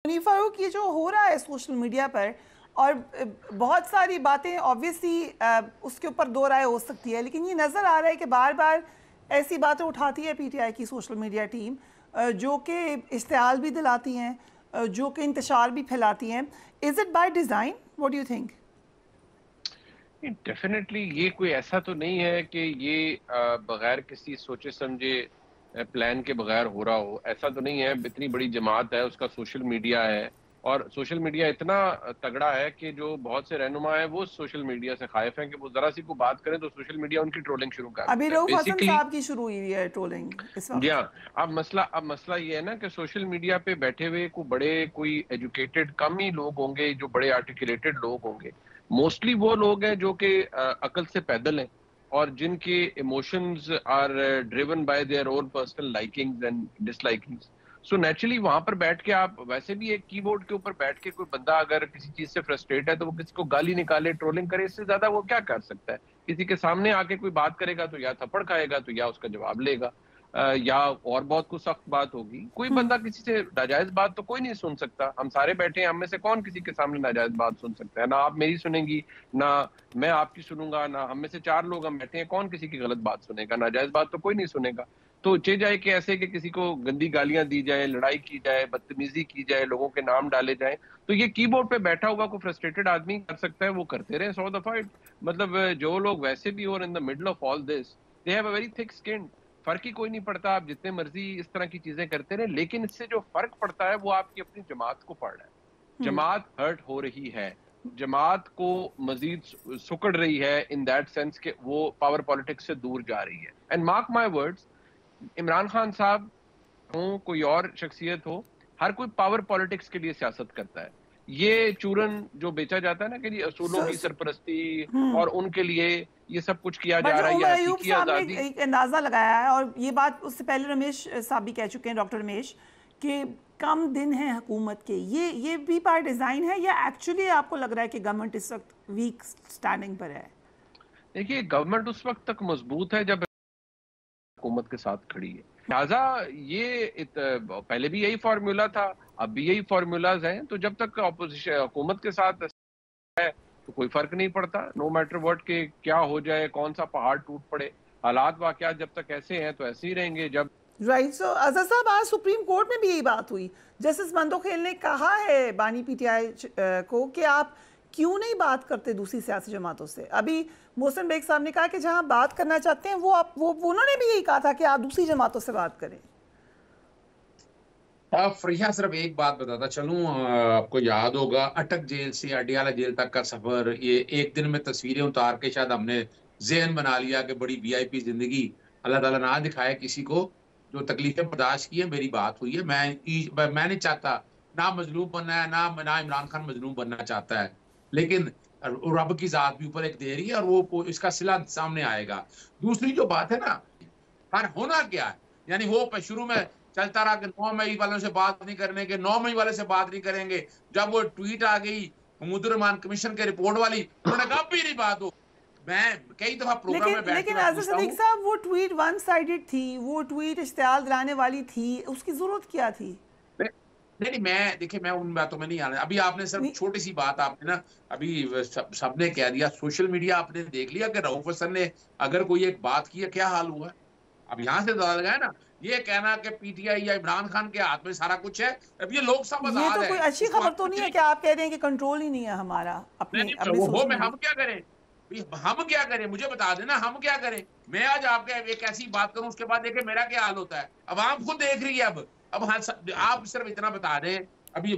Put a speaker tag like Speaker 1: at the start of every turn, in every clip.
Speaker 1: फारूक, ये जो हो रहा है सोशल मीडिया पर और बहुत सारी बातें ऑब्वियसली उसके ऊपर दो राय हो सकती है, लेकिन ये नज़र आ रहा है कि बार बार ऐसी बातें उठाती है पीटीआई की सोशल मीडिया टीम, जो कि इश्तिहाल भी दिलाती हैं, जो कि इंतशार भी फैलाती हैं। Is it by design? What do you think?
Speaker 2: Definitely ये कोई ऐसा तो नहीं है कि ये बगैर किसी सोचे समझे प्लान के बगैर हो रहा हो। ऐसा तो नहीं है। इतनी बड़ी जमात है, उसका सोशल मीडिया है और सोशल मीडिया इतना तगड़ा है कि जो बहुत से रहनुमा है वो सोशल मीडिया से खाइफ हैं कि वो जरा सी को बात करें तो सोशल मीडिया उनकी ट्रोलिंग शुरू कर
Speaker 1: अभी
Speaker 2: देता है
Speaker 1: रऊफ हसन
Speaker 2: बेसिकली।
Speaker 1: साहब की शुरू हुई है ट्रोलिंग इस
Speaker 2: जी
Speaker 1: वक्त।
Speaker 2: हाँ। अब मसला ये है ना कि सोशल मीडिया पे बैठे हुए कोई एजुकेटेड कम ही लोग होंगे, जो बड़े आर्टिकुलेटेड लोग होंगे। मोस्टली वो लोग हैं जो कि अकल से पैदल हैं और जिनके emotions are driven by their own personal likings and dislikings. So naturally वहां पर बैठ के आप वैसे भी एक कीबोर्ड के ऊपर बैठ के कोई बंदा अगर किसी चीज से फ्रस्ट्रेट है तो वो किसी को गाली निकाले, ट्रोलिंग करे, इससे ज्यादा वो क्या कर सकता है? किसी के सामने आके कोई बात करेगा तो या थप्पड़ खाएगा तो या उसका जवाब लेगा, या और बहुत कुछ सख्त बात होगी। कोई बंदा किसी से नाजायज बात तो कोई नहीं सुन सकता। हम सारे बैठे हैं, हम में से कौन किसी के सामने नाजायज बात सुन सकता है? ना आप मेरी सुनेंगी, ना मैं आपकी सुनूंगा, ना हम में से चार लोग हम बैठे हैं, कौन किसी की गलत बात सुनेगा? नाजायज बात तो कोई नहीं सुनेगा। तो चे जाए कि ऐसे कि किसी को गंदी गालियां दी जाए, लड़ाई की जाए, बदतमीजी की जाए, लोगों के नाम डाले जाए, तो ये कीबोर्ड पे बैठा हुआ कोई फ्रस्ट्रेटेड आदमी कर सकता है, वो करते रहे 100 दफा। मतलब जो लोग वैसे भी और in the middle of all this they have a very thick skin. फर्क ही कोई नहीं पड़ता, आप जितने मर्जी इस तरह की चीजें करते रहे, लेकिन इससे जो फर्क पड़ता है वो आपकी अपनी जमात को पड़ रहा है। जमात हर्ट हो रही है, जमात को मजीद सुकड़ रही है इन दैट सेंस कि वो पावर पॉलिटिक्स से दूर जा रही है। And mark my words, Imran Khan साहब हो, कोई और शख्सियत हो, हर कोई पावर पॉलिटिक्स के लिए सियासत करता है। ये चूरन जो बेचा जाता है ना कि असूलों की सरपरस्ती और उनके लिए ये सब कुछ किया जा
Speaker 1: बट
Speaker 2: रहा है,
Speaker 1: उमर
Speaker 2: या
Speaker 1: अयूब
Speaker 2: हकीकी
Speaker 1: साहब ने
Speaker 2: आजादी।
Speaker 1: एक अंदाज़ा लगाया है, और ये बात उससे पहले रमेश साहब भी कह चुके हैं, डॉक्टर रमेश, कि कम दिन हैं हुकूमत के। ये भी बाय डिज़ाइन है या एक्चुअली आपको लग रहा है कि गवर्नमेंट इस वक्त वीक स्टैंडिंग पर है?
Speaker 2: देखिए, गवर्नमेंट उस वक्त तक मजबूत है जब हुकूमत के साथ खड़ी है। लिहाजा पहले भी यही फार्मूला था, अब भी यही फार्मूलाज हैं। तो जब तक अपोजिशन हुकूमत के साथ है तो कोई फर्क नहीं पड़ता, नो मैटर व्हाट के क्या हो जाए, कौन सा पहाड़ टूट पड़े, हालात वाकयात जब तक ऐसे हैं तो ऐसे ही रहेंगे। जब
Speaker 1: राइट। सो अजहर साहब, आज सुप्रीम कोर्ट में भी यही बात हुई। जस्टिस मंदोखेल ने कहा है बानी पीटीआई को कि आप क्यों नहीं बात करते दूसरी सियासी जमातों से। अभी मोहसिन बेग साहब ने कहा कि जहां बात करना चाहते हैं वो उन्होंने भी यही कहा था कि आप दूसरी जमातों से बात करें।
Speaker 3: फरिया, सिर्फ एक बात बताता चलूं, आपको याद होगा अटक जेल से अडियाला जेल तक का सफर, ये एक दिन में तस्वीरें उतार के शायद हमने जहन बना लिया कि बड़ी वीआईपी जिंदगी। अल्लाह ताला ना दिखाए किसी को जो तकलीफें बर्दाश्त की है। मेरी बात हुई है, मैं नहीं चाहता ना मजलूम बनना है, ना इमरान खान मजलूम बनना चाहता है, लेकिन रब की जात भी ऊपर एक दे रही है और वो इसका सिला सामने आएगा। दूसरी जो बात है ना, पर होना क्या है, यानी वो शुरू में चलता रहा कि 9 मई वालों से बात नहीं करने के, 9 मई वाले से बात नहीं करेंगे। जब वो ट्वीट आ गई महमूदुर रहमान कमीशन के रिपोर्ट वाली, उन्होंने कहा भी नहीं बात हो। मैं कई दफा प्रोग्राम में बैठ
Speaker 1: लेकिन आज़ाद सिद्दीकी साहब, वो ट्वीट वन साइडेड थी, वो ट्वीट इश्तियाल दिलाने वाली थी, उसकी जरूरत क्या थी?
Speaker 3: नहीं, मैं देखिए, मैं उन बातों में नहीं आना। अभी आपने सिर्फ छोटी सी बात आपने ना, अभी सबने कह दिया, सोशल मीडिया आपने देख लिया कि रऊफ हसन ने अगर कोई एक बात की है, क्या हाल हुआ। अब यहाँ से पता लगा है ना, ये कहना कि पीटीआई या इमरान खान के हाथ में सारा कुछ है। अब ये लोकसभा
Speaker 1: ये तो कोई अच्छी खबर तो नहीं है कि आप कह रहे हैं कि कंट्रोल ही नहीं है हमारा अपने
Speaker 3: हम क्या करें, हम क्या करें, मुझे बता देना हम क्या करें। मैं आज आपके एक ऐसी बात करूं, उसके बाद देखें मेरा क्या हाल होता है। अब आप खुद देख रही है। अब हाँ, आप सिर्फ इतना बता दें, अभी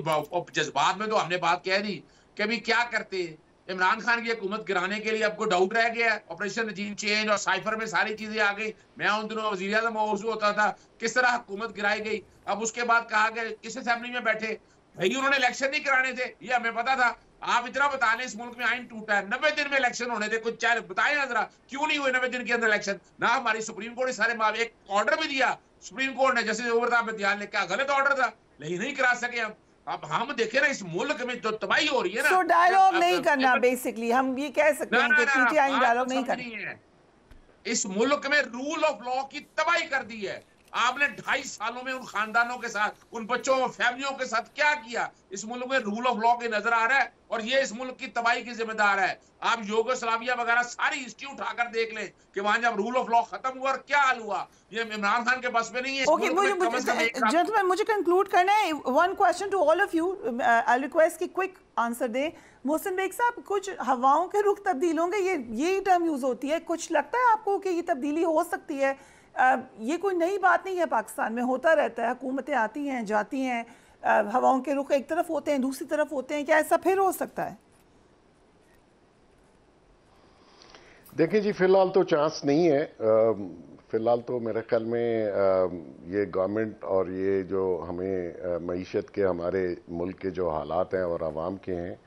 Speaker 3: जज्बात में तो हमने बात कह दी कि अभी क्या करते हैं। इमरान खान की हुकूमत गिराने के लिए आपको डाउट रह गया है। ऑपरेशन रजीम चेंज और साइफर में सारी चीजें आ गई। मैं उन दिनों वजीर आज़म मौजूद होता था, किस तरह हुकूमत गिराई गई। अब उसके बाद कहा गया इस असेंबली में बैठे भाई उन्होंने इलेक्शन नहीं कराने थे, ये हमें पता था। आप इतना बता लें, इस मुल्क में आइन टूटा है, 90 दिन में इलेक्शन होने थे। कुछ चाहे बताए ना जरा, क्यों नहीं हुए 90 दिन के अंदर इलेक्शन? ना हमारी सुप्रीम कोर्ट ने सारे एक ऑर्डर भी दिया, सुप्रीम कोर्ट ने, जैसे ध्यान ने, क्या गलत ऑर्डर था, लेकिन नहीं करा सके हम। अब हम देखें ना, इस मुल्क में जो तबाही हो रही है ना,
Speaker 1: डायलॉग नहीं करना, बेसिकली हम ये कह सकते हैं कि पीटीआई डायलॉग नहीं करनी है।
Speaker 3: इस मुल्क में रूल ऑफ लॉ की तबाही कर दी है। आपने 2.5 सालों में उन खानदानों के साथ, उन बच्चों और फैमिलियों के साथ क्या किया? इस मुल्क में रूल ऑफ लॉ के नजर आ रहा है और ये इस मुल्क की तबाही की जिम्मेदार है। आप यूगोस्लाविया वगैरह सारी हिस्ट्री उठाकर देख लें कि वहां जब रूल ऑफ लॉ खत्म हुआ और क्या हाल हुआ। ये इमरान खान के बस में नहीं है। इस
Speaker 1: ओके,
Speaker 3: मुल्क में कम से कम एक साल
Speaker 1: जेंटलमैन, मुझे कंक्लूड करना है। One question to all of you, I request कि क्विक आंसर दें। मोहसिन बेग साहब, कुछ हवाओं के रुख तब्दील होंगे, ये टर्म यूज होती है, कुछ लगता है आपको कि ये तब्दीली हो सकती है? ये कोई नई बात नहीं है, पाकिस्तान में होता रहता है, हुकूमतें आती हैं जाती हैं, हवाओं के रुख एक तरफ होते हैं दूसरी तरफ होते हैं, क्या ऐसा फिर हो सकता है?
Speaker 4: देखिए जी, फिलहाल तो चांस नहीं है। फिलहाल तो मेरे ख्याल में ये गवर्नमेंट और ये जो हमें मईशत के, हमारे मुल्क के जो हालात हैं और आवाम के हैं,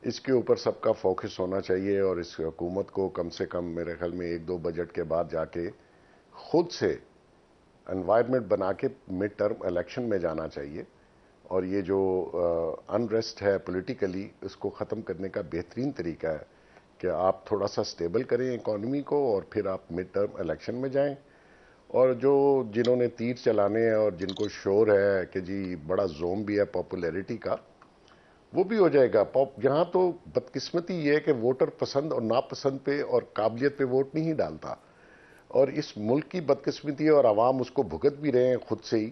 Speaker 4: इसके ऊपर सबका फोकस होना चाहिए। और इस हुकूमत को कम से कम मेरे ख्याल में 1-2 बजट के बाद जाके खुद से एनवायरनमेंट बना के मिड टर्म इलेक्शन में जाना चाहिए। और ये जो अनरेस्ट है पॉलिटिकली, इसको ख़त्म करने का बेहतरीन तरीका है कि आप थोड़ा सा स्टेबल करें इकॉनमी को और फिर आप मिड टर्म इलेक्शन में जाएं। और जो जिन्होंने तीर चलाने हैं और जिनको शोर है कि जी बड़ा जोम भी है पॉपुलैरिटी का, वो भी हो जाएगा। यहाँ तो बदकिस्मती ये है कि वोटर पसंद और नापसंद पे और काबिलियत पे वोट नहीं डालता। और इस मुल्क की बदकिस्मती है और आवाम उसको भुगत भी रहे हैं खुद से ही,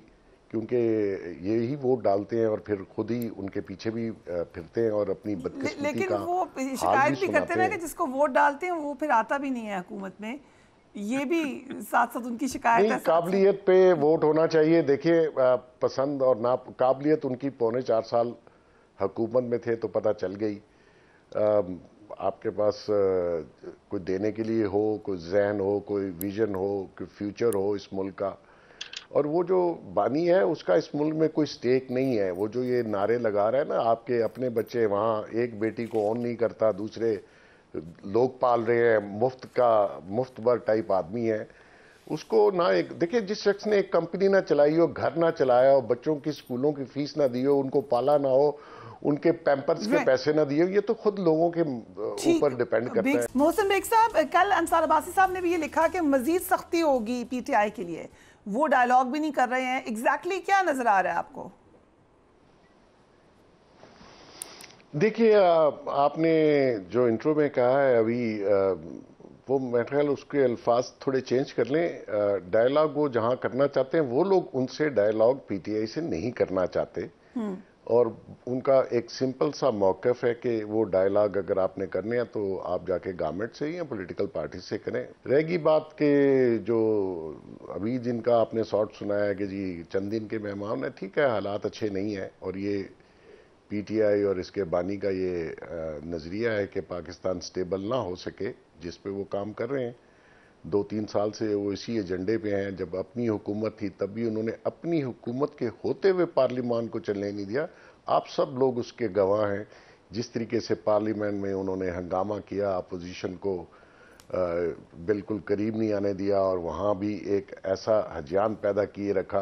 Speaker 4: क्योंकि ये ही वोट डालते हैं और फिर खुद ही उनके पीछे भी फिरते हैं और अपनी बदकिस्मती
Speaker 1: लेकिन
Speaker 4: का
Speaker 1: वो शिकायत भी करते हैं कि जिसको वोट डालते हैं वो फिर आता भी नहीं है हुकूमत में। ये भी साथ साथ उनकी शिकायत है।
Speaker 4: काबिलियत पे वोट होना चाहिए। देखिए, पसंद और ना काबिलियत उनकी 4.25 साल हुकूमत में थे तो पता चल गई। आपके पास कोई देने के लिए हो, कोई जहन हो, कोई विजन हो, कोई फ्यूचर हो इस मुल्क का, और वो जो बानी है उसका इस मुल्क में कोई स्टेक नहीं है। वो जो ये नारे लगा रहा है ना, आपके अपने बच्चे वहाँ एक बेटी को ऑन नहीं करता, दूसरे लोग पाल रहे हैं, मुफ्त बर टाइप आदमी है। उसको ना, एक देखिए, जिस शख्स ने एक कंपनी ना चलाई हो, घर ना चलाया हो, बच्चों की स्कूलों की फीस ना दी हो, उनको पाला ना हो, उनके पैम्पर्स के पैसे ना दिए, ये तो खुद लोगों के ऊपर डिपेंड करता है।
Speaker 1: मोहसिन बेग साहब, कल अंसार अब्बासी साहब ने भी ये लिखा कि मजीद सख्ती होगी पीटीआई के लिए, वो डायलॉग भी नहीं कर रहे हैं। एग्जैक्टली क्या नजर आ रहा है आपको?
Speaker 4: देखिए, आपने जो इंट्रो में कहा है अभी, वो मेरे ख्याल उसके अल्फाज थोड़े चेंज कर लें। डायलॉग वो जहां करना चाहते हैं, वो लोग उनसे डायलॉग पीटीआई से नहीं करना चाहते, और उनका एक सिंपल सा मौक़िफ़ है कि वो डायलॉग अगर आपने करने हैं तो आप जाके गवर्नमेंट से या पॉलिटिकल पार्टी से करें। रहेगी बात के जो अभी जिनका आपने शॉर्ट सुनाया है कि जी चंद दिन के मेहमान है, ठीक है, हालात अच्छे नहीं है, और ये पीटीआई और इसके बानी का ये नज़रिया है कि पाकिस्तान स्टेबल ना हो सके, जिस पे वो काम कर रहे हैं। 2-3 साल से वो इसी एजेंडे पे हैं। जब अपनी हुकूमत थी तब भी उन्होंने अपनी हुकूमत के होते हुए पार्लियामान को चलने नहीं दिया। आप सब लोग उसके गवाह हैं। जिस तरीके से पार्लियामेंट में उन्होंने हंगामा किया, अपोजिशन को बिल्कुल करीब नहीं आने दिया, और वहाँ भी एक ऐसा हजान पैदा किए रखा